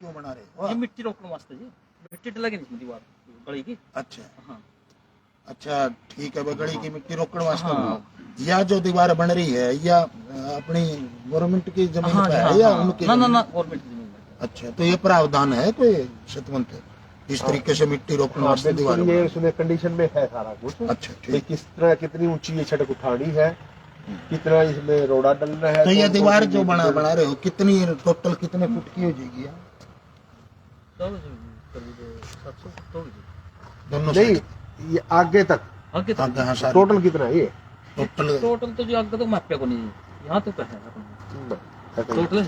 क्यों बना रहे हो? ये मिट्टी रोकने वास्ते जी, मिट्टी डलेगी नहीं दीवार गली की। अच्छा हाँ अच्छा ठीक है, वो गली की मिट्टी रोकने वास्ते हाँ। बनाओ। या जो दीवार बन रही है या अपनी गवर्नमेंट की जमीन हाँ पे जी, है हाँ, या हाँ। उनकी ना जमीन? गवर्नमेंट की जमीन है। अच्छा, तो ये प्रावधान है कोई सतवंत इस तरीके से मिट्टी रोकने वास्ते दीवार ये बनानी? उसमें कंडीशन में है सारा कुछ। अच्छा भाई ठीक। किस तरह कितनी ऊंची ये सड़क उठानी है, कितना इसमें रोड़ा डलना है। तो ये कौन-कौन दीवार सी जो नींव- बना रहे हो कितनी टोटल कितने फुट की हो जाएगी यार? दोनों नहीं, साइड ये आगे तक आगे तक आगे हाँ सारी टोटल कितना है ये? टोटल टोटल तो जो आगे तक मापे को नहीं, यहाँ तक है टोटल।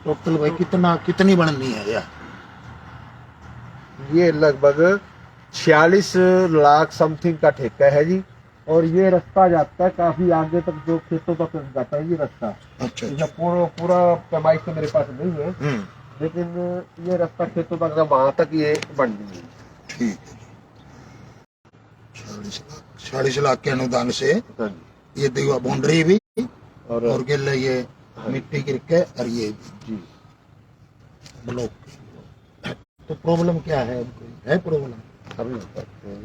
टोटल भाई कितनी बननी है यार? ये लगभग 46 लाख समथिंग का ठेका है जी। और ये रास्ता जाता है काफी आगे तक, जो खेतों तक जाता है ये रास्ता। अच्छा इसका पूरा पैमाइश तो मेरे पास नहीं है, लेकिन ये रास्ता खेतों तक वहां तक ये बन गई है। ठीक है। 40 लाख के अनुदान से हाँ जी। ये दीवार बाउंड्री भी और गिल ये मिट्टी गिर के और ये जी ब्लॉक। तो प्रॉब्लम क्या है? है प्रॉब्लम? अभी बताते हैं।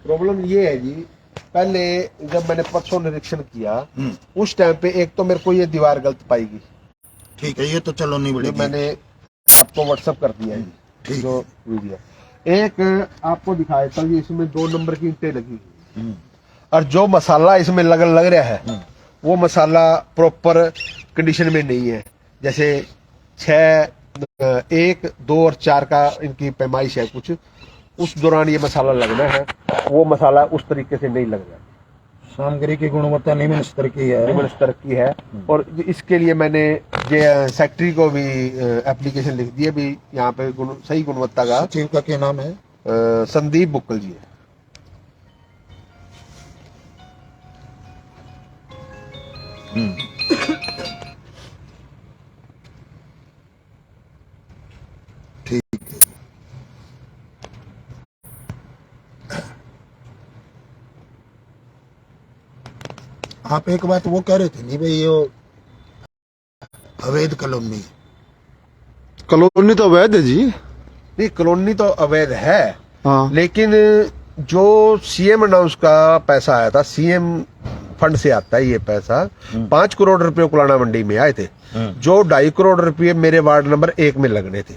प्रॉब्लम ये है जी, पहले जब मैंने परसों निरीक्षण किया उस टाइम पे एक तो मेरे को ये दीवार गलत पाएगी। ठीक है, ये तो चलो नहीं जो बढ़ेगी। मैंने आपको व्हाट्सएप कर दिया है जी, ठीक जो वीडियो। एक आपको दिखाया था, ये इसमें 2 नंबर की ईंटें लगी हुई। और जो मसाला इसमें लग रहा है वो मसाला प्रॉपर कंडीशन में नहीं है। जैसे 6, 1, 2 और 4 का इनकी पैमाइश है कुछ, उस दौरान ये मसाला लगना है, वो मसाला उस तरीके से नहीं लग रहा। सामग्री की गुणवत्ता निम्न स्तर की है। निम्न स्तर की है। और इसके लिए मैंने सेक्रेटरी को भी एप्लीकेशन लिख दी है भी, यहाँ पे सही गुणवत्ता का। सचिव का क्या नाम है? संदीप बुक्कल जी है। ठीक है। आप एक बात वो कह रहे थे नहीं भाई, ये अवैध कॉलोनी। कॉलोनी तो अवैध है जी। नहीं, कॉलोनी तो अवैध है, हाँ। लेकिन जो सीएम अनाउंस का पैसा आया था, सीएम फंड से आता है ये पैसा। 5 करोड़ रुपए कुलाना मंडी में आए थे, जो 2.5 करोड़ रुपए मेरे वार्ड नंबर 1 में लगने थे।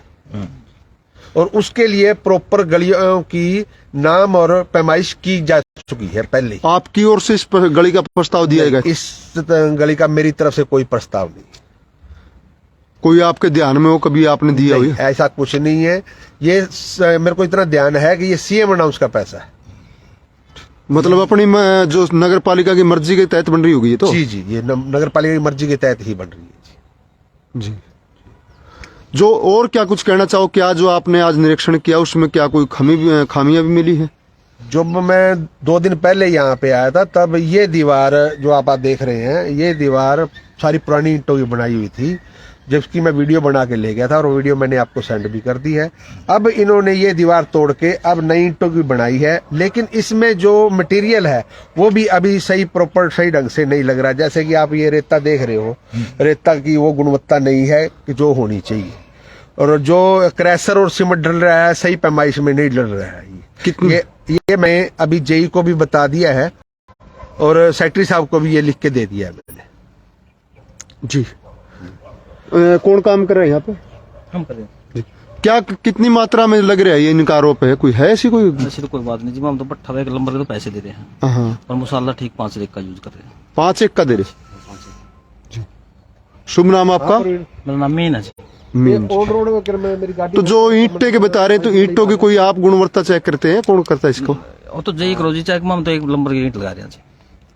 और उसके लिए प्रॉपर गलियों की नाम और पैमाइश की जा चुकी है पहले। आपकी ओर से इस गली का प्रस्ताव दिया गया? इस गली का मेरी तरफ से कोई प्रस्ताव नहीं। कोई आपके ध्यान में हो कभी आपने दिया हुई? ऐसा कुछ नहीं है। ये मेरे को इतना ध्यान है कि ये सीएम अनाउंस का पैसा है। मतलब अपनी जो नगर पालिका की मर्जी के तहत बन रही होगी ये तो? जी जी, ये नगर पालिका की मर्जी के तहत ही बन रही है जी। जो और क्या कुछ कहना चाहो, क्या जो आपने आज निरीक्षण किया उसमें क्या कोई खामियां भी मिली है? जब मैं 2 दिन पहले यहाँ पे आया था, तब ये दीवार जो आप देख रहे हैं, ये दीवार सारी पुरानी ईंटों की बनाई हुई थी, जिसकी मैं वीडियो बना के ले गया था और वो वीडियो मैंने आपको सेंड भी कर दी है। अब इन्होंने ये दीवार तोड़ के अब नई ईंटों की बनाई है, लेकिन इसमें जो मटेरियल है वो भी अभी सही प्रॉपर सही ढंग से नहीं लग रहा। जैसे कि आप ये रेता देख रहे हो, रेता की वो गुणवत्ता नहीं है कि जो होनी चाहिए। और जो क्रैशर और सीमेंट डल रहा है सही पैमाइश में नहीं डल रहा है। ये मैं अभी जेई को भी बता दिया है और सेक्रेटरी साहब को भी ये लिख के दे दिया है मैंने। जी। कौन काम कर रहे हैं यहाँ पे? हम कर रहे हैं। क्या कितनी मात्रा में लग रहा है ये इनका आरोप है? कोई है ऐसी कोई? ऐसी तो कोई बात नहीं जी, हम तो 18 नंबर के तो पैसे दे रहे हैं। हाँ। और मसाला ठीक 5 रेक का यूज कर रहे हैं। 5 एक का दे रहे? जी। शुभ नाम आपका? मेरा नाम मीन है जी। मीन। रोड में मेरी गाड़ी। तो जो ईंटे के बता रहे हैं, तो ईंटों की कोई आप गुणवत्ता चेक करते हैं? कौन करता है इसको? वो तो जेई करोजी चेक में हम तो 1 नंबर की ईंट लगा रहे हैं जी।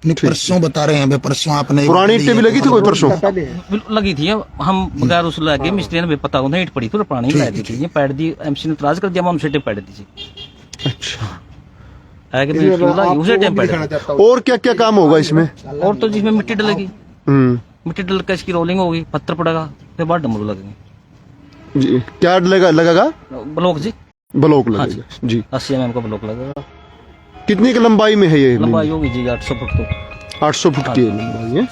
नहीं, परसों बता रहे हैं, परसों आपने पुरानी ईंटें भी लगी थी कोई परसों? लगी थी, हम बगैर उस लगे मिस्त्री ने भी पता उन्हें ईंट पड़ी थी, पुरानी पैड थी। ये पैड दी एमसी ने इतराज कर दिया, हम सेटे पैड दी जी। अच्छा। है कि उसे टाइम पैड। और क्या क्या काम होगा इसमें? और तो जिसमें मिट्टी डलेगी, मिट्टी डल के इसकी रोलिंग होगी, पत्थर पड़ेगा, फिर बाद डमरू लगेंगे जी। क्या लगेगा? ब्लॉक जी। ब्लॉक लगेगा जी। 80 mm का ब्लॉक लगेगा। कितनी की लंबाई में है ये? लंबाई होगी जी 800 फुट। तो 800 फुट की लंबाई है।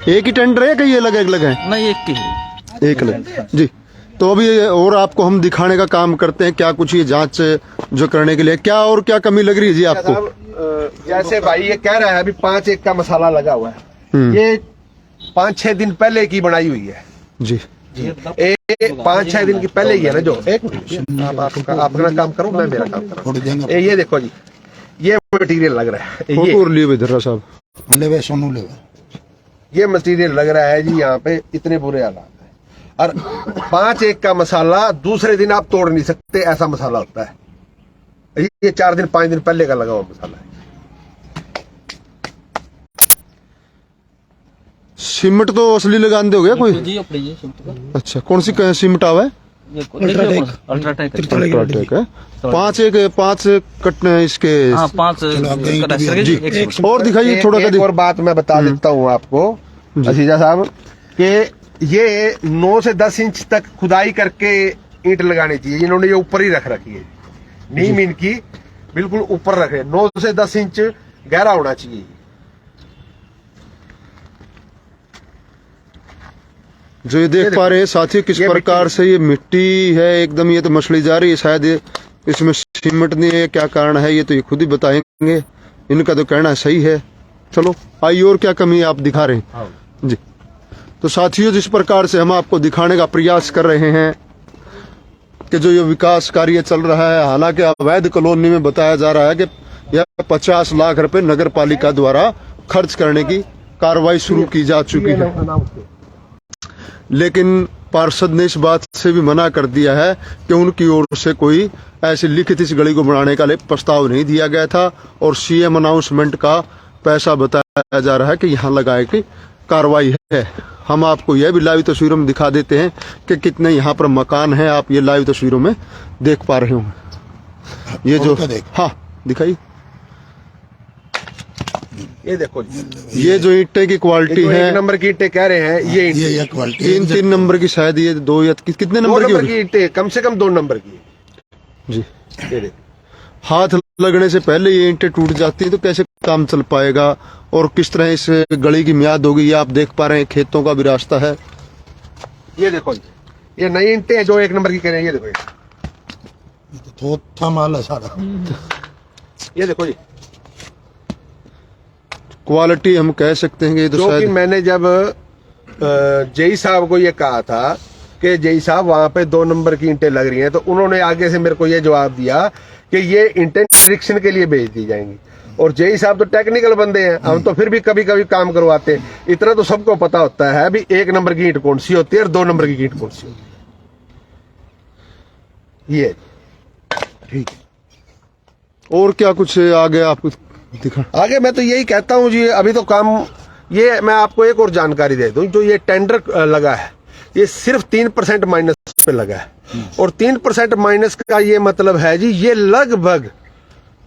एक ही टेंडर है, कई अलग अलग है? नहीं, एक की है। एक अलग जी। तो अभी और आपको हम दिखाने का काम करते हैं क्या कुछ ये जांच जो करने के लिए क्या और क्या कमी लग रही है जी आपको? जैसे भाई ये कह रहा है अभी 5-1 का मसाला लगा हुआ है, ये 5-6 दिन पहले की बनाई हुई है जी। 5-6 दिन की पहले ही है ना जो। एक मिनट, आप अपना काम करो, मैं मेरा काम करूँ। ये देखो जी, ये मटेरियल लग रहा है, फोटो और लिए धर्रा साहब, सोनू ले ये मटेरियल लग रहा है जी। यहाँ पे इतने बुरे हालात है, और 5-1 का मसाला दूसरे दिन आप तोड़ नहीं सकते, ऐसा मसाला होता है। ये 4 दिन 5 दिन पहले का लगा हुआ मसाला है। सीमेंट तो असली लगाते हो गया कोई? जी अपनी ये सिमट का। अच्छा, कौन सी सीमेंट आवा है? अल्ट्राटेक है। 5 कटने इसके। हाँ, 5 जी। और दिखाइए थोड़ा सा। एक और बात मैं बता देता हूँ आपको असीजा साहब, कि ये 9 से 10 इंच तक खुदाई करके ईंट लगानी चाहिए। इन्होंने ये ऊपर ही रख रखी है, नीम इनकी बिल्कुल ऊपर रखे, 9 से 10 इंच गहरा होना चाहिए। जो ये देख पा रहे हैं साथियों किस प्रकार से ये मिट्टी है एकदम, ये तो मछली जा रही है, शायद ये इसमें सीमेंट नहीं है, क्या कारण है ये तो ये खुद ही बताएंगे। इनका तो कहना सही है। चलो आइए, और क्या कमी आप दिखा रहे हैं जी। तो साथियों जिस प्रकार से हम आपको दिखाने का प्रयास कर रहे हैं कि जो ये विकास कार्य चल रहा है, हालांकि अवैध कॉलोनी में बताया जा रहा है कि यह 50 लाख रुपए नगर पालिका द्वारा खर्च करने की कार्रवाई शुरू की जा चुकी है, लेकिन पार्षद ने इस बात से भी मना कर दिया है कि उनकी ओर से कोई ऐसी लिखित इस गली को बनाने का प्रस्ताव नहीं दिया गया था, और सीएम अनाउंसमेंट का पैसा बताया जा रहा है कि यहाँ लगाए की कार्रवाई है। हम आपको यह भी लाइव तस्वीरों में दिखा देते हैं कि कितने यहाँ पर मकान हैं, आप ये लाइव तस्वीरों में देख पा रहे होंगे। ये जो हाँ दिखाइए, ये देखो ये जो ईंटे की क्वालिटी है, 1 नंबर की ईंटें कह रहे हैं ये क्वालिटी 3 नंबर की, शायद ये 2 या कितने नंबर की ईंटें, कम से कम 2 नंबर की जी। ये देखो, हाथ लगने से पहले ये ईंटें टूट जाती है तो कैसे काम चल पाएगा, और किस तरह इस गली की मियाद होगी। ये आप देख पा रहे हैं, खेतों का भी रास्ता है। ये देखो ये नई ईंटें जो 1 नंबर की कह रहे हैं, ये देखो थोथा माल है सारा। ये देखो जी, क्वालिटी हम कह सकते हैं कि ये तो जो कि शायद मैंने जब जेई साहब को ये कहा था कि जेई साहब वहां पे 2 नंबर की ईंटें लग रही हैं, तो उन्होंने आगे से मेरे को ये जवाब दिया कि ये ईंटें निरीक्षण के लिए भेज दी जाएंगी। और जेई साहब तो टेक्निकल बंदे हैं, हम तो फिर भी कभी कभी काम करवाते हैं। इतना तो सबको पता होता है भी 1 नंबर की ईंट कौन सी होती है और 2 नंबर की ईंट कौन सी होती है। ये ठीक है, और क्या कुछ आगे आपको दिखा? आगे मैं तो यही कहता हूँ जी, अभी तो काम, ये मैं आपको एक और जानकारी दे दूं, जो ये टेंडर लगा है ये सिर्फ 3% माइनस पे लगा है, और 3% माइनस का ये मतलब है जी, ये लगभग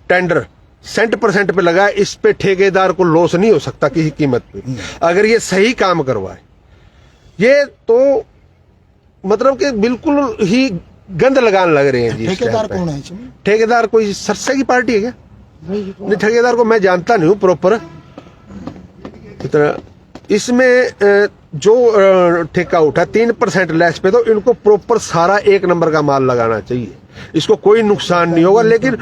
टेंडर 100% पे लगा है। इस पे ठेकेदार को लॉस नहीं हो सकता किसी कीमत पे, अगर ये सही काम करवाए। ये तो मतलब कि बिल्कुल ही गंद लगान लग रहे हैं जी। ठेकेदार कौन है इसमें? ठेकेदार कोई सरसे की पार्टी है क्या? नहीं, ठेकेदार को मैं जानता नहीं हूँ प्रॉपर इतना। इसमें जो ठेका उठा 3% लेस पे, तो इनको प्रॉपर सारा 1 नंबर का माल लगाना चाहिए, इसको कोई नुकसान नहीं होगा। लेकिन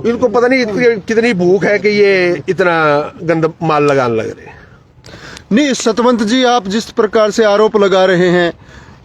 इनको पता नहीं कितनी भूख है कि ये इतना गंदा माल लगाने लग रहे हैं। नहीं सतवंत जी, आप जिस प्रकार से आरोप लगा रहे हैं,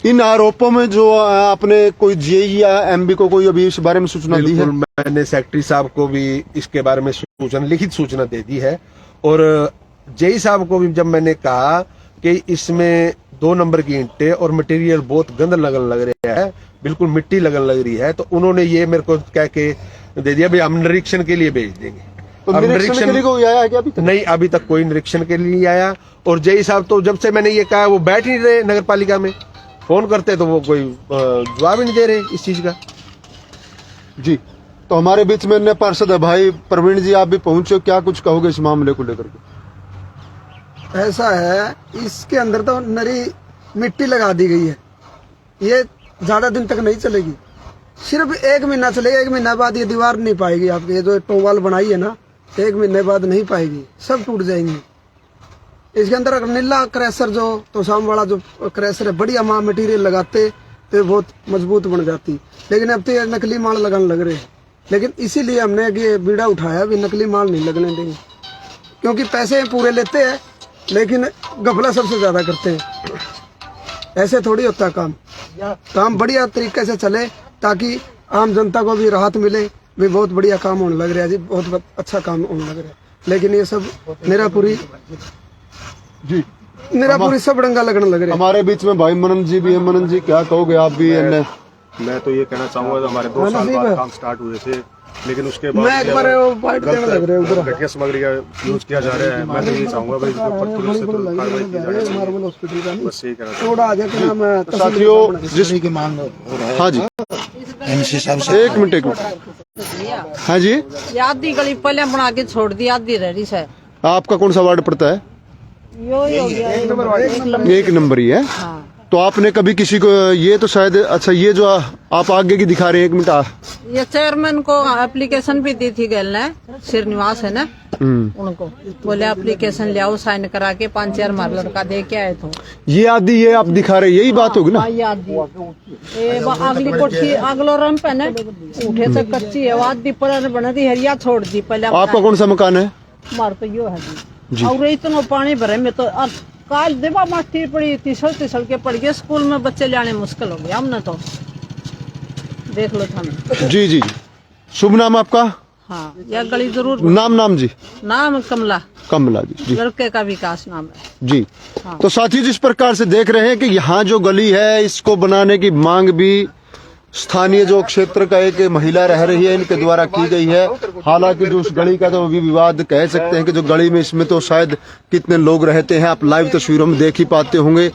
इन आरोपों में जो आपने कोई जेई या एमबी को कोई अभी इस बारे में सूचना दी है? मैंने सेक्रेटरी साहब को भी इसके बारे में सूचना, लिखित सूचना दे दी है, और जेई साहब को भी जब मैंने कहा कि इसमें 2 नंबर की ईंटें और मटेरियल बहुत गंद लगन लग रहा है, बिल्कुल मिट्टी लगन लग रही है, तो उन्होंने ये मेरे को कह के दे दिया भाई हम निरीक्षण के लिए भेज देंगे। तो निरीक्षण के लिए कोई आया है क्या अभी तक? नहीं, अभी तक कोई निरीक्षण के लिए नहीं आया। और जेई साहब तो जब से मैंने ये कहा वो बैठ नहीं रहे नगर पालिका में, फोन करते तो वो कोई जवाब ही नहीं दे रहे इस चीज का जी। तो हमारे बीच में अन्य पार्षद है भाई प्रवीण जी, आप भी पहुंचे, क्या कुछ कहोगे इस मामले को लेकर के? ऐसा है, इसके अंदर तो नरी मिट्टी लगा दी गई है, ये ज्यादा दिन तक नहीं चलेगी, सिर्फ 1 महीना चलेगा। 1 महीना बाद ये दीवार नहीं पाएगी आपकी, ये जो टोवाल बनाई है ना, 1 महीने बाद नहीं पाएगी, सब टूट जाएंगी। इसके अंदर अगर नीला क्रैशर जो तो शाम वाला जो क्रैशर है बढ़िया माल मटेरियल लगाते तो बहुत मजबूत बन जाती, लेकिन अब तो ये नकली माल लगाने लग रहे हैं। लेकिन इसीलिए हमने ये बीड़ा उठाया भी नकली माल नहीं लगने देंगे, क्योंकि पैसे पूरे लेते हैं लेकिन गफला सबसे ज्यादा करते हैं। ऐसे थोड़ी होता है काम बढ़िया तरीके से चले ताकि आम जनता को भी राहत मिले। भी बहुत बढ़िया काम होने लग रहा है जी, बहुत अच्छा काम होने लग रहा है। लेकिन ये सब निरापुरी सब डंगा लगने लग रहा है। हमारे बीच में भाई मनन जी भी है। मनन जी क्या कहोगे आप भी? मैं तो ये कहना चाहूंगा, हमारे 2 साल बाद काम स्टार्ट हुए थे, लेकिन उसके बाद मैं एक बार बाइट देने लग रहे हैं घटिया सामग्री का यूज किया जा रहा है। मैं तो ये चाहूंगा भाई इसके ऊपर पुलिस से कार्रवाई की जानी चाहिए। मार्बल हॉस्पिटल का बस यही कहना थोड़ा आगे के नाम है साथियों जिस की मांग हो रहा है हाँ जी एमसी साहब से। एक मिनट हाँ जी ये आधी गली पहले बना के छोड़ दी, आधी रह रही है। आपका कौन सा वार्ड पड़ता है? यो ही हो गया एक नंबर ही है। हाँ। तो आपने कभी किसी को ये तो शायद अच्छा ये जो आप आगे की दिखा रहे हैं, एक मिनट ये चेयरमैन को एप्लीकेशन भी दी थी गैल ने, श्रीनिवास है ना, उनको बोले एप्लीकेशन ले आओ, साइन करा के 5-4 मार लड़का दे के आए थे। ये आदि ये आप दिखा रहे यही बात होगी ना? हाँ, ये आधी अगली कोठी अगलो रंप है ना, उठे से कच्ची है, आधी पर बना दी हरिया छोड़ दी। पहले आपका कौन सा मकान है? मार तो यो है जी। और इतना पानी भरे में तो काल देवा माटी पड़ी, तीसल के पड़ गए, स्कूल में बच्चे लाने मुश्किल हो गया हमने तो, देख लो था। जी जी जी। शुभ नाम आपका? हाँ, यह गली जरूर नाम जी? नाम कमला जी। लड़के का विकास नाम है जी। हाँ। तो साथी जिस प्रकार से देख रहे हैं कि यहाँ जो गली है इसको बनाने की मांग भी स्थानीय जो क्षेत्र का एक महिला रह रही है इनके द्वारा की गई है। हालांकि जो उस गली का तो भी विवाद कह सकते हैं कि जो गली में इसमें तो शायद कितने लोग रहते हैं, आप लाइव तस्वीरों में देख ही पाते होंगे।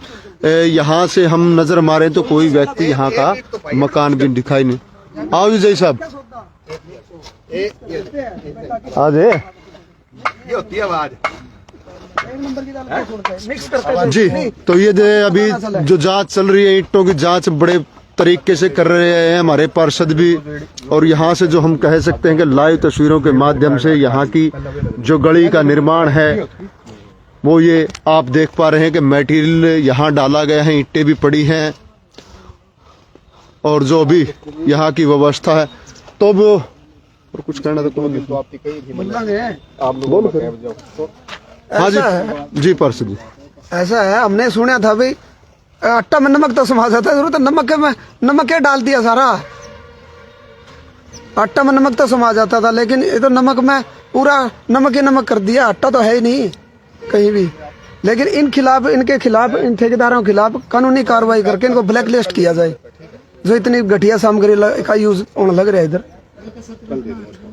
यहाँ से हम नजर मारे तो कोई व्यक्ति यहाँ का मकान भी दिखाई नहीं। आओ जी जय साहब आज ये होती है आवाज जी। तो ये अभी जो जांच चल रही है, ईंटों की जांच बड़े तरीके से कर रहे हैं हमारे पार्षद भी, और यहाँ से जो हम कह सकते हैं कि लाइव तस्वीरों के माध्यम से यहाँ की जो गली का निर्माण है वो ये आप देख पा रहे हैं कि मटेरियल यहाँ डाला गया है, ईंटें भी पड़ी हैं और जो भी यहाँ की व्यवस्था है। तो वो और कुछ कहना तो आप बोलो। हाँ जी जी पार्षद जी। ऐसा है, हमने सुना था भाई आटा में नमक तो समा जाता है, जरूरत नमक के डाल दिया सारा, आटा में नमक तो समा जाता था, लेकिन ये तो नमक में पूरा नमक ही नमक कर दिया, आटा तो है ही नहीं कहीं भी। लेकिन इनके खिलाफ इन ठेकेदारों के खिलाफ कानूनी कार्रवाई करके इनको ब्लैक लिस्ट किया जाए, जो इतनी घटिया सामग्री का यूज होने लग रहा है इधर।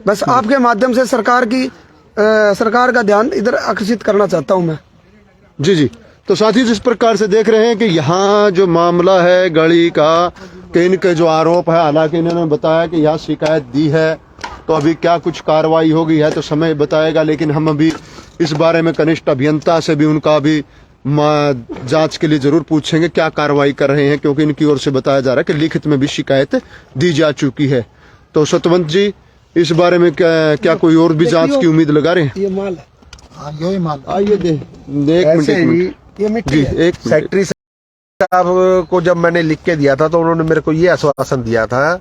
बस आपके माध्यम से सरकार का ध्यान इधर आकर्षित करना चाहता हूँ मैं। जी जी। तो साथी जिस प्रकार से देख रहे हैं कि यहाँ जो मामला है गली का, कि इनके जो आरोप है, हालांकि इन्होंने बताया कि यहाँ शिकायत दी है, तो अभी क्या कुछ कार्रवाई होगी है तो समय बताएगा। लेकिन हम अभी इस बारे में कनिष्ठ अभियंता से भी उनका भी जांच के लिए जरूर पूछेंगे क्या कार्रवाई कर रहे हैं, क्योंकि इनकी ओर से बताया जा रहा है कि लिखित में भी शिकायत दी जा चुकी है। तो सतवंत जी इस बारे में क्या कोई और भी जांच की उम्मीद लगा रहे हैं? ये माल है, यही मान आइए एक मिनट ये मिट्टी जी। है। एक सेक्रेटरी साहब को जब मैंने लिख के दिया था तो उन्होंने मेरे को ये आश्वासन दिया था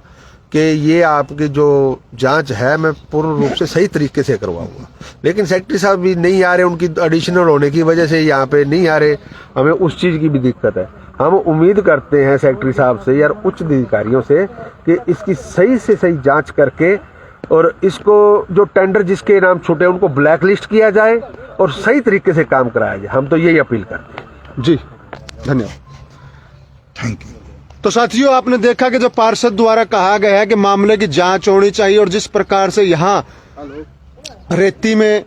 कि ये आपकी जो जांच है मैं पूर्ण रूप से सही तरीके से करवाऊंगा। लेकिन सेक्रेटरी साहब भी नहीं आ रहे, उनकी एडिशनल होने की वजह से यहाँ पे नहीं आ रहे। हमें उस चीज की भी दिक्कत है। हम उम्मीद करते हैं सेक्रेटरी साहब से या उच्च अधिकारियों से कि इसकी सही से सही जांच करके और इसको जो टेंडर जिसके नाम छूटे उनको ब्लैक लिस्ट किया जाए और सही तरीके से काम कराया जाए। हम तो यही अपील करते हैं। जी धन्यवाद। Thank you. तो साथियों आपने देखा कि जो पार्षद द्वारा कहा गया है कि मामले की जांच होनी चाहिए, और जिस प्रकार से यहाँ रेती में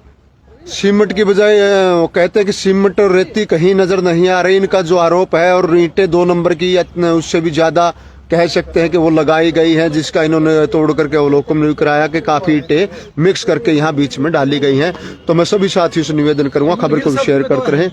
सीमेंट की बजाय वो कहते हैं कि सीमेंट और रेती कहीं नजर नहीं आ रही, इनका जो आरोप है, और ईंटें 2 नंबर की या उससे भी ज्यादा कह सकते हैं कि वो लगाई गई हैं, जिसका इन्होंने तोड़ करके अवलोकन भी कराया कि काफी ईंटें मिक्स करके यहाँ बीच में डाली गई हैं। तो मैं सभी साथियों से निवेदन करूंगा खबर को शेयर करते रहें,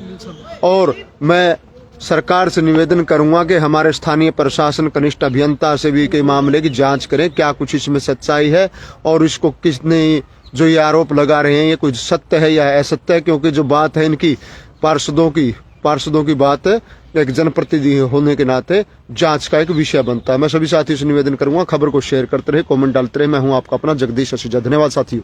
और मैं सरकार से निवेदन करूंगा कि हमारे स्थानीय प्रशासन कनिष्ठ अभियंता से भी के मामले की जांच करें, क्या कुछ इसमें सच्चाई है और इसको किसने जो ये आरोप लगा रहे हैं ये कुछ सत्य है या असत्य है। क्योंकि जो बात है इनकी पार्षदों की बात एक जनप्रतिनिधि होने के नाते जांच का एक विषय बनता है। मैं सभी साथियों से निवेदन करूंगा, खबर को शेयर करते रहे, कमेंट डालते रहे। मैं हूं आपका अपना जगदीश असीजा। धन्यवाद साथियों।